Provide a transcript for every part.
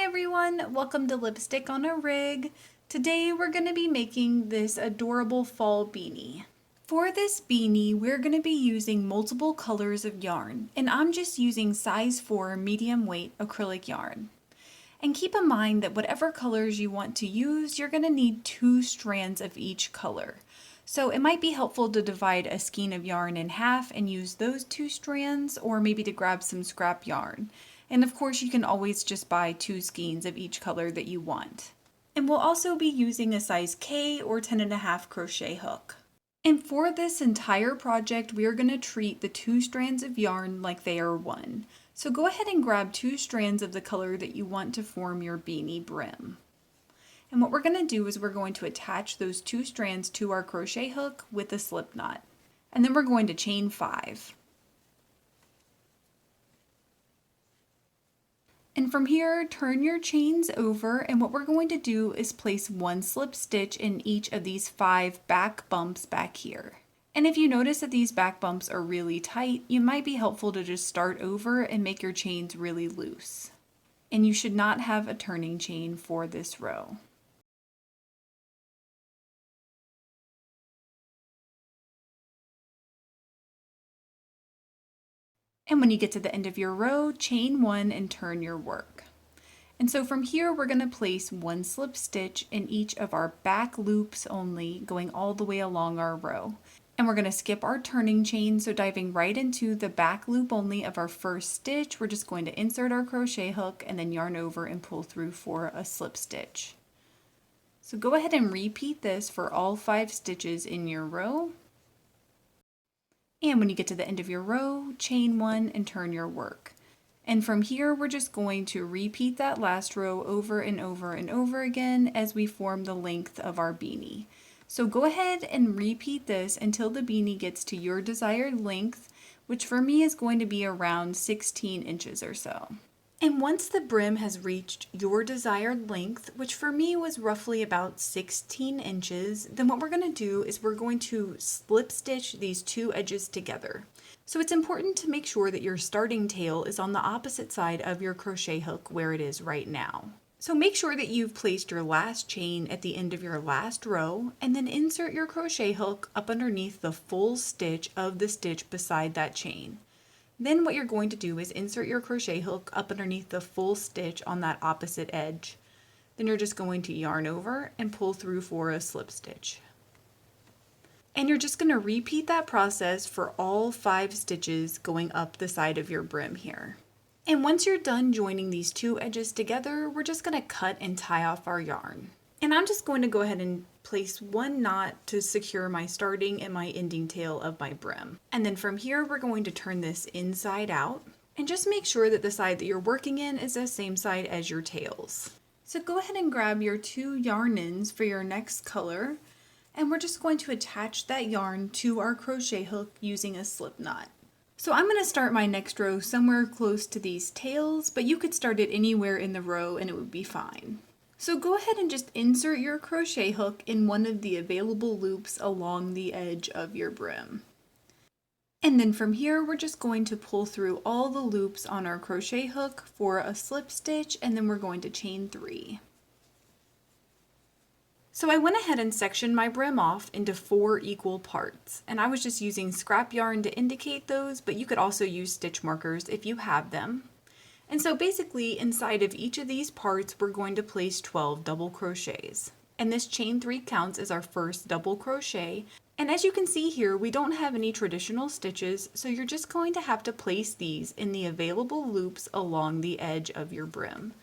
everyone, welcome to Lipstick on a Rig. Today we're going to be making this adorable fall beanie. For this beanie, we're going to be using multiple colors of yarn, and I'm just using size 4 medium weight acrylic yarn. And keep in mind that whatever colors you want to use, you're going to need 2 strands of each color. So it might be helpful to divide a skein of yarn in half and use those 2 strands, or maybe to grab some scrap yarn. And of course you can always just buy 2 skeins of each color that you want. And we'll also be using a size K or 10.5 crochet hook. And for this entire project, we are going to treat the 2 strands of yarn like they are one. So go ahead and grab 2 strands of the color that you want to form your beanie brim. And what we're going to do is we're going to attach those 2 strands to our crochet hook with a slip knot. And then we're going to chain 5. And from here, turn your chains over, and what we're going to do is place 1 slip stitch in each of these 5 back bumps back here. And if you notice that these back bumps are really tight, it might be helpful to just start over and make your chains really loose. And you should not have a turning chain for this row. And when you get to the end of your row, chain 1 and turn your work. And so from here, we're going to place 1 slip stitch in each of our back loops only, going all the way along our row. And we're going to skip our turning chain, so diving right into the back loop only of our first stitch, we're just going to insert our crochet hook and then yarn over and pull through for a slip stitch. So go ahead and repeat this for all 5 stitches in your row. And when you get to the end of your row, chain 1 and turn your work. And from here, we're just going to repeat that last row over and over and over again as we form the length of our beanie. So go ahead and repeat this until the beanie gets to your desired length, which for me is going to be around 16 inches or so. And once the brim has reached your desired length, which for me was roughly about 16 inches, then what we're going to do is we're going to slip stitch these 2 edges together. So it's important to make sure that your starting tail is on the opposite side of your crochet hook where it is right now. So make sure that you've placed your last chain at the end of your last row, and then insert your crochet hook up underneath the full stitch of the stitch beside that chain. Then what you're going to do is insert your crochet hook up underneath the full stitch on that opposite edge. Then you're just going to yarn over and pull through for a slip stitch. And you're just going to repeat that process for all 5 stitches going up the side of your brim here. And once you're done joining these 2 edges together, we're just going to cut and tie off our yarn. And I'm just going to go ahead and place 1 knot to secure my starting and my ending tail of my brim. And then from here, we're going to turn this inside out and just make sure that the side that you're working in is the same side as your tails. So go ahead and grab your 2 yarn ends for your next color, and we're just going to attach that yarn to our crochet hook using a slip knot. So I'm going to start my next row somewhere close to these tails, but you could start it anywhere in the row and it would be fine. So go ahead and just insert your crochet hook in one of the available loops along the edge of your brim. And then from here, we're just going to pull through all the loops on our crochet hook for a slip stitch, and then we're going to chain 3. So I went ahead and sectioned my brim off into 4 equal parts, and I was just using scrap yarn to indicate those, but you could also use stitch markers if you have them. And so basically inside of each of these parts, we're going to place 12 double crochets. And this chain 3 counts as our first double crochet. And as you can see here, we don't have any traditional stitches, so you're just going to have to place these in the available loops along the edge of your brim.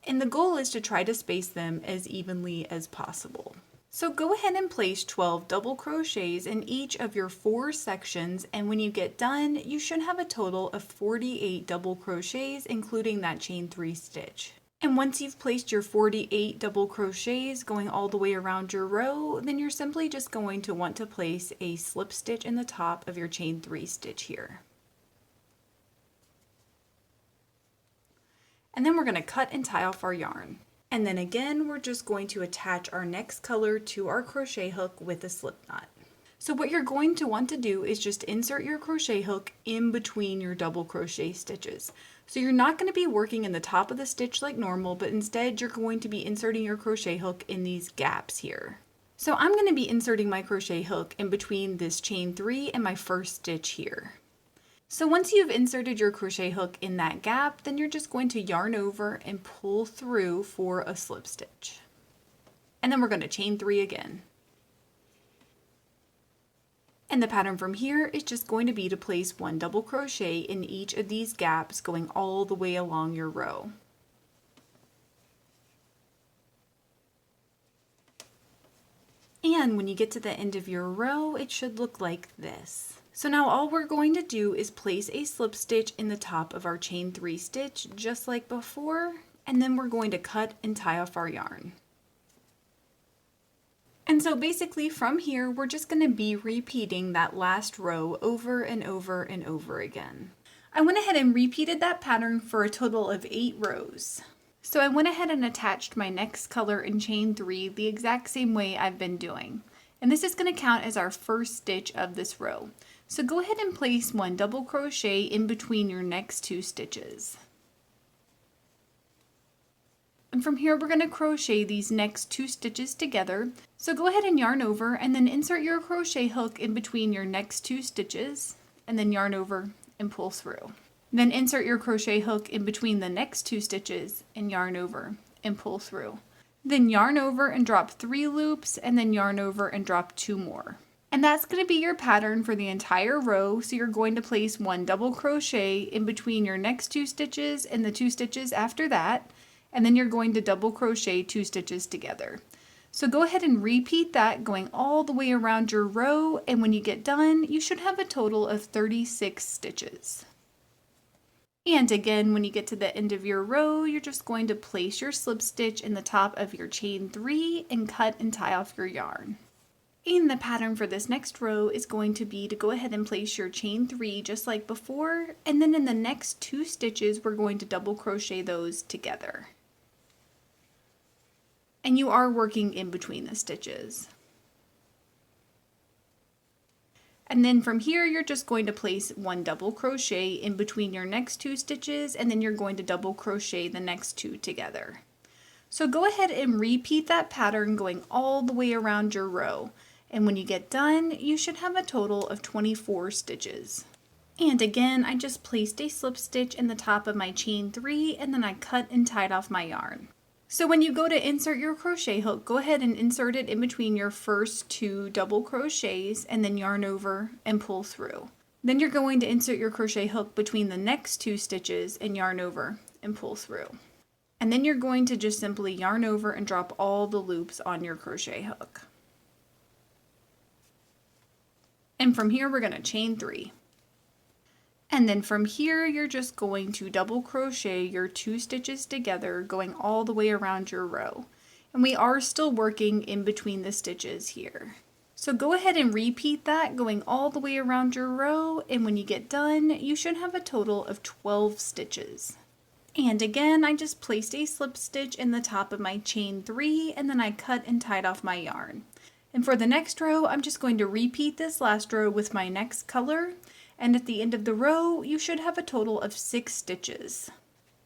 And the goal is to try to space them as evenly as possible. So go ahead and place 12 double crochets in each of your 4 sections, and when you get done, you should have a total of 48 double crochets, including that chain 3 stitch. And once you've placed your 48 double crochets going all the way around your row, then you're simply just going to want to place a slip stitch in the top of your chain 3 stitch here. And then we're going to cut and tie off our yarn. And then again, we're just going to attach our next color to our crochet hook with a slip knot. So what you're going to want to do is just insert your crochet hook in between your double crochet stitches. So you're not going to be working in the top of the stitch like normal, but instead you're going to be inserting your crochet hook in these gaps here. So I'm going to be inserting my crochet hook in between this chain 3 and my first stitch here. So once you've inserted your crochet hook in that gap, then you're just going to yarn over and pull through for a slip stitch. And then we're going to chain 3 again. And the pattern from here is just going to be to place 1 double crochet in each of these gaps going all the way along your row. And when you get to the end of your row, it should look like this. So now all we're going to do is place a slip stitch in the top of our chain 3 stitch just like before, and then we're going to cut and tie off our yarn. And so basically from here, we're just going to be repeating that last row over and over and over again. I went ahead and repeated that pattern for a total of 8 rows. So I went ahead and attached my next color in chain 3 the exact same way I've been doing. And this is going to count as our first stitch of this row. So go ahead and place 1 double crochet in between your next 2 stitches. And from here we're going to crochet these next 2 stitches together. So go ahead and yarn over and then insert your crochet hook in between your next 2 stitches and then yarn over and pull through. Then insert your crochet hook in between the next 2 stitches and yarn over and pull through. Then yarn over and drop 3 loops and then yarn over and drop 2 more. And that's going to be your pattern for the entire row. So you're going to place 1 double crochet in between your next 2 stitches and the 2 stitches after that. And then you're going to double crochet 2 stitches together. So go ahead and repeat that going all the way around your row, and when you get done, you should have a total of 36 stitches. And again, when you get to the end of your row, you're just going to place your slip stitch in the top of your chain 3 and cut and tie off your yarn. And the pattern for this next row is going to be to go ahead and place your chain 3 just like before, and then in the next 2 stitches, we're going to double crochet those together. And you are working in between the stitches. And then from here, you're just going to place 1 double crochet in between your next 2 stitches, and then you're going to double crochet the next 2 together. So go ahead and repeat that pattern going all the way around your row. And when you get done, you should have a total of 24 stitches. And again, I just placed a slip stitch in the top of my chain 3, and then I cut and tied off my yarn. So when you go to insert your crochet hook, go ahead and insert it in between your first 2 double crochets and then yarn over and pull through. Then you're going to insert your crochet hook between the next 2 stitches and yarn over and pull through. And then you're going to just simply yarn over and drop all the loops on your crochet hook. And from here we're going to chain 3. And then from here, you're just going to double crochet your 2 stitches together, going all the way around your row. And we are still working in between the stitches here. So go ahead and repeat that, going all the way around your row, and when you get done, you should have a total of 12 stitches. And again, I just placed a slip stitch in the top of my chain 3, and then I cut and tied off my yarn. And for the next row, I'm just going to repeat this last row with my next color. And at the end of the row, you should have a total of 6 stitches.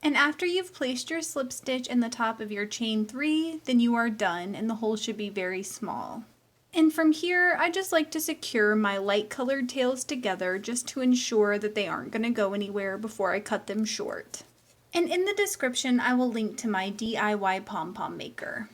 And after you've placed your slip stitch in the top of your chain 3, then you are done and the hole should be very small. And from here, I just like to secure my light colored tails together just to ensure that they aren't going to go anywhere before I cut them short. And in the description, I will link to my DIY pom-pom maker.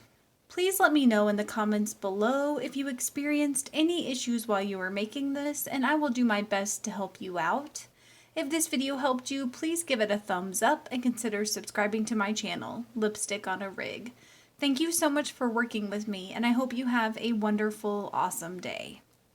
Please let me know in the comments below if you experienced any issues while you were making this, and I will do my best to help you out. If this video helped you, please give it a thumbs up and consider subscribing to my channel, Lipstick on a Rig. Thank you so much for working with me, and I hope you have a wonderful, awesome day.